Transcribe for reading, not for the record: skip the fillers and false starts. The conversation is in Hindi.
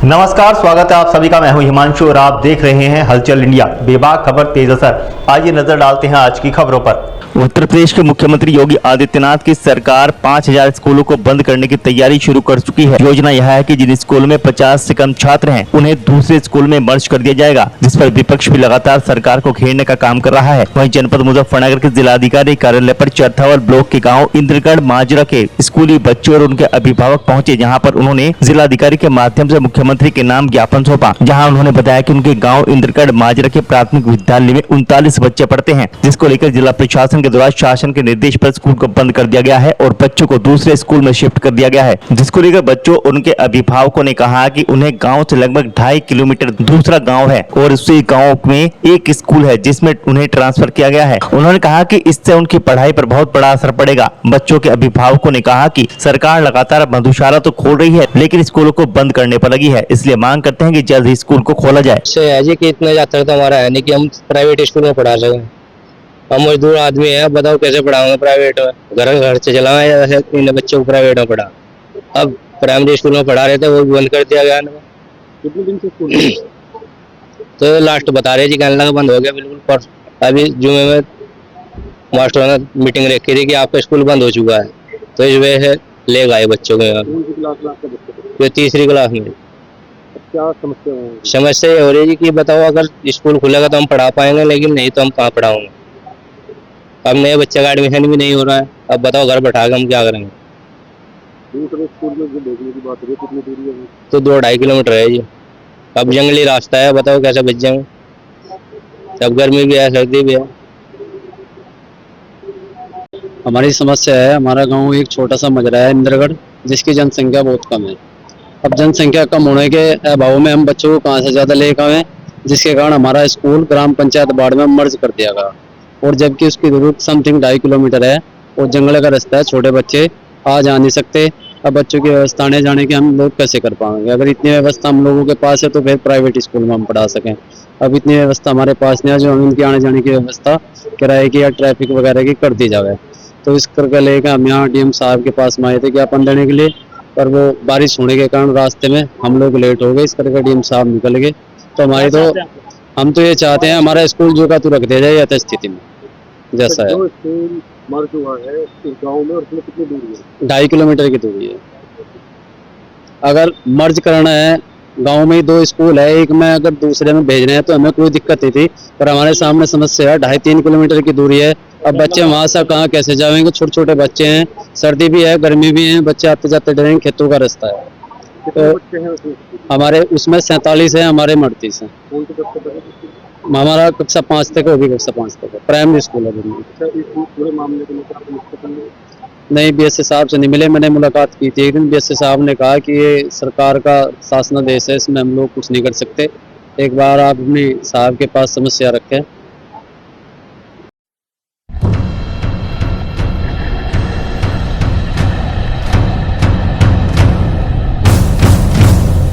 नमस्कार, स्वागत है आप सभी का। मैं हूं हिमांशु और आप देख रहे हैं हलचल इंडिया। बेबाक खबर तेज असर। आइए नजर डालते हैं आज की खबरों पर। उत्तर प्रदेश के मुख्यमंत्री योगी आदित्यनाथ की सरकार 5000 स्कूलों को बंद करने की तैयारी शुरू कर चुकी है। योजना यह है कि जिन स्कूलों में 50 से कम छात्र हैं उन्हें दूसरे स्कूल में मर्ज कर दिया जाएगा, जिस पर विपक्ष भी लगातार सरकार को घेरने का काम कर रहा है। वहीं जनपद मुजफ्फरनगर के जिलाधिकारी कार्यालय पर चरथावल ब्लॉक के गाँव इंद्रगढ़ माजरा के स्कूली बच्चों और उनके अभिभावक पहुंचे, जहाँ पर उन्होंने जिलाधिकारी के माध्यम से मुख्यमंत्री के नाम ज्ञापन सौंपा। जहाँ उन्होंने बताया कि उनके गाँव इंद्रगढ़ माजरा के प्राथमिक विद्यालय में 39 बच्चे पढ़ते हैं, जिसको लेकर जिला प्रशासन के द्वारा शासन के निर्देश पर स्कूल को बंद कर दिया गया है और बच्चों को दूसरे स्कूल में शिफ्ट कर दिया गया है। जिसको लेकर बच्चों और उनके अभिभावकों ने कहा कि उन्हें गांव से लगभग 2.5 किलोमीटर दूसरा गांव है और उसी गांव में एक स्कूल है जिसमें उन्हें ट्रांसफर किया गया है। उन्होंने कहा कि इससे उनकी पढ़ाई पर बहुत बड़ा असर पड़ेगा। बच्चों के अभिभावकों ने कहा कि सरकार लगातार मधुशाला तो खोल रही है, लेकिन स्कूलों को बंद करने पर लगी है, इसलिए मांग करते हैं कि जल्द ही स्कूल को खोला जाए। इतना ज्यादा तो हमारा है नहीं कि हम प्राइवेट स्कूल में पढ़ा सकें। हम मजदूर आदमी है, बताओ कैसे पढ़ाऊंगे प्राइवेट में? घर से चलाए जैसे इन बच्चों को प्राइवेट में पढ़ा। अब प्राइमरी स्कूल में पढ़ा रहे थे, वो भी बंद कर दिया गया। कितने दिन से स्कूल तो लास्ट बता रहे जी, कहने लगा बंद हो गया बिल्कुल। पर अभी जुमे में मास्टर ने मीटिंग रखी थी कि आपका स्कूल बंद हो चुका है, तो इस वजह से ले गए बच्चों को। तीसरी क्लास में क्या समस्या ये हो रही है कि बताओ अगर स्कूल खुलेगा तो हम पढ़ा पाएंगे, लेकिन नहीं तो हम कहाँ पढ़ाऊंगे। अब नए बच्चे का एडमिशन भी नहीं हो रहा है। अब बताओ घर बैठा के हम क्या करेंगे? दूसरे स्कूल में जो भेजने की बात है कितनी दूरी है? तो 2-2.5 किलोमीटर है जी। अब जंगली रास्ता है, बताओ कैसे बच जाएंगे? अब गर्मी भी है, सर्दी भी है। हमारी समस्या है, हमारा गांव एक छोटा सा मजरा है इंद्रगढ़, जिसकी जनसंख्या बहुत कम है। अब जनसंख्या कम होने के अभाव में हम बच्चों को कहाँ से ज्यादा लेकर आए, जिसके कारण हमारा स्कूल ग्राम पंचायत वार्ड में मर्ज कर दिया गया। और जबकि उसकी दूरी समथिंग 2.5 किलोमीटर है और जंगल का रास्ता है, छोटे बच्चे आ जा नहीं सकते। अब बच्चों की व्यवस्था आने जाने की हम लोग कैसे कर पाएंगे? अगर इतनी व्यवस्था हम लोगों के पास है तो फिर प्राइवेट स्कूल में हम पढ़ा सकें। अब इतनी व्यवस्था हमारे पास नहीं है जो हम इनकी आने जाने की व्यवस्था किराए की या ट्रैफिक वगैरह की कर दी जाए। तो इस करके लेकर हम यहाँ डीएम साहब के पास में आए थे ज्ञापन देने के लिए, पर वो बारिश होने के कारण रास्ते में हम लोग लेट हो गए। इस करके डीएम साहब निकल गए। तो हमारी तो हम तो ये चाहते हैं हमारा स्कूल जो का तो रख दिया जाए यथास्थिति में जैसा है। मर्ज हुआ है इस गांव में और उसमें कितनी दूरी है? 2.5 किलोमीटर की दूरी है। अगर मर्ज करना है, गांव में ही 2 स्कूल है, एक में अगर दूसरे में भेजना है तो हमें कोई दिक्कत नहीं थी, पर हमारे सामने समस्या है 2.5-3 किलोमीटर की दूरी है। अब बच्चे वहां से कहाँ कैसे जाएंगे? छोटे छोटे बच्चे हैं, सर्दी भी है, गर्मी भी है, बच्चे आते जाते डरेंगे। खेतों का रास्ता है। तो हमारे उसमें 47 है, हमारे 38 है। हमारा कक्षा 5 तक है, कक्षा 5 तक है, प्राइमरी स्कूल है। पूरे मामले को लेकर नहीं, बीएसए साहब से नहीं मिले। मैंने मुलाकात की थी एक दिन। बीएसए साहब ने कहा कि ये सरकार का शासनादेश है, इसमें हम लोग कुछ नहीं कर सकते। एक बार आप अपने साहब के पास समस्या रखें,